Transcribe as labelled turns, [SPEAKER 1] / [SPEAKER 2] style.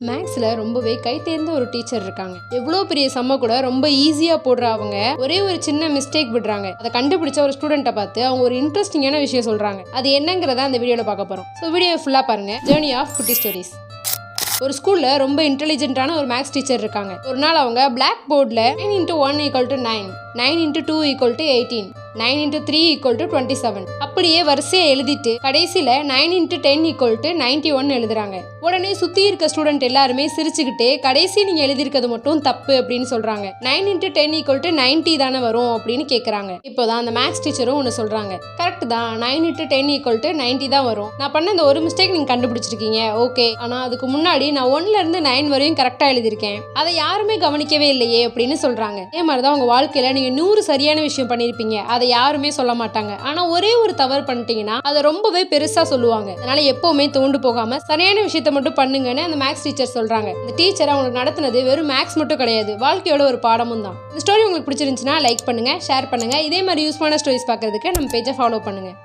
[SPEAKER 1] மேக்ஸில் ரொம்பவே கை தேர்ந்த ஒரு டீச்சர் இருக்காங்க. எவ்வளோ பெரிய சம்ம கூட ரொம்ப ஈஸியாக போடுற அவங்க ஒரே ஒரு சின்ன மிஸ்டேக் விடுறாங்க. அதை கண்டுபிடிச்ச ஒரு ஸ்டூடெண்ட்டை பார்த்து அவங்க ஒரு இன்ட்ரெஸ்டிங்கான விஷயம் சொல்கிறாங்க. அது என்னங்கிறத அந்த வீடியோவில் பார்க்க போகிறோம். ஸோ வீடியோ ஃபுல்லாக பாருங்கள். ஜேர்னி ஆஃப் குட்டி ஸ்டோரிஸ். ஒரு ஸ்கூலில் ரொம்ப இன்டெலிஜென்ட்டான ஒரு மேக்ஸ் டீச்சர் இருக்காங்க. ஒரு நாள் அவங்க பிளாக் போர்டில் 9 × 1 = 9, 9 × 2 = 18, 9 × 3 = 27 அப்படியே வரிசையை எழுதிட்டு கடைசியில் 9 × 10 = 91 எழுதுறாங்க. உடனே சுற்றி இருக்க ஸ்டூடெண்ட் எல்லாருமே சிரிச்சுக்கிட்டே கடைசி நீங்கள் எழுதியிருக்கிறது மட்டும் தப்பு அப்படின்னு சொல்கிறாங்க. 9 × 10 = 90 தானே வரும் அப்படின்னு கேட்குறாங்க. இப்போதான் அந்த மேக்ஸ் டீச்சரும் ஒன்று சொல்கிறாங்க. கரெக்ட் தான், 9 × 10 = 90 தான் வரும். நான் பண்ண அந்த ஒரு மிஸ்டேக் நீங்கள் கண்டுபிடிச்சிருக்கீங்க, ஓகே. ஆனால் அதுக்கு முன்னாடி நான் 1 இருந்து 9 வரையும் கரெக்டாக எழுதியிருக்கேன், அதை யாருமே கவனிக்கவே இல்லையே அப்படின்னு சொல்கிறாங்க. அதே மாதிரி தான் உங்கள் வாழ்க்கையில் நீங்கள் 100 சரியான விஷயம் பண்ணியிருப்பீங்க, அதை யாருமே சொல்ல மாட்டாங்க. ஆனால் ஒரே ஒரு தவறு பண்ணிட்டீங்கன்னா அதை ரொம்பவே பெருசாக சொல்லுவாங்க. அதனால எப்போவுமே தோண்டு போகாமல் சரியான விஷயத்த மட்டும் பண்ணுங்கன்னு அந்த மேக்ஸ் டீச்சர் சொல்கிறாங்க. இந்த டீச்சர் அவங்களுக்கு நடத்தினது வெறும் மேக்ஸ் மட்டும் கிடையாது, வாழ்க்கையோட ஒரு பாடமும் தான். இந்த ஸ்டோரி உங்களுக்கு பிடிச்சிருந்துச்சுன்னா லைக் பண்ணுங்கள், ஷேர் பண்ணுங்கள். இதே மாதிரி யூஸ்ஃபுல்லான ஸ்டோரிஸ் பார்க்கறதுக்கு நம்ம பேஜை ஃபாலோ பண்ணுங்கள்.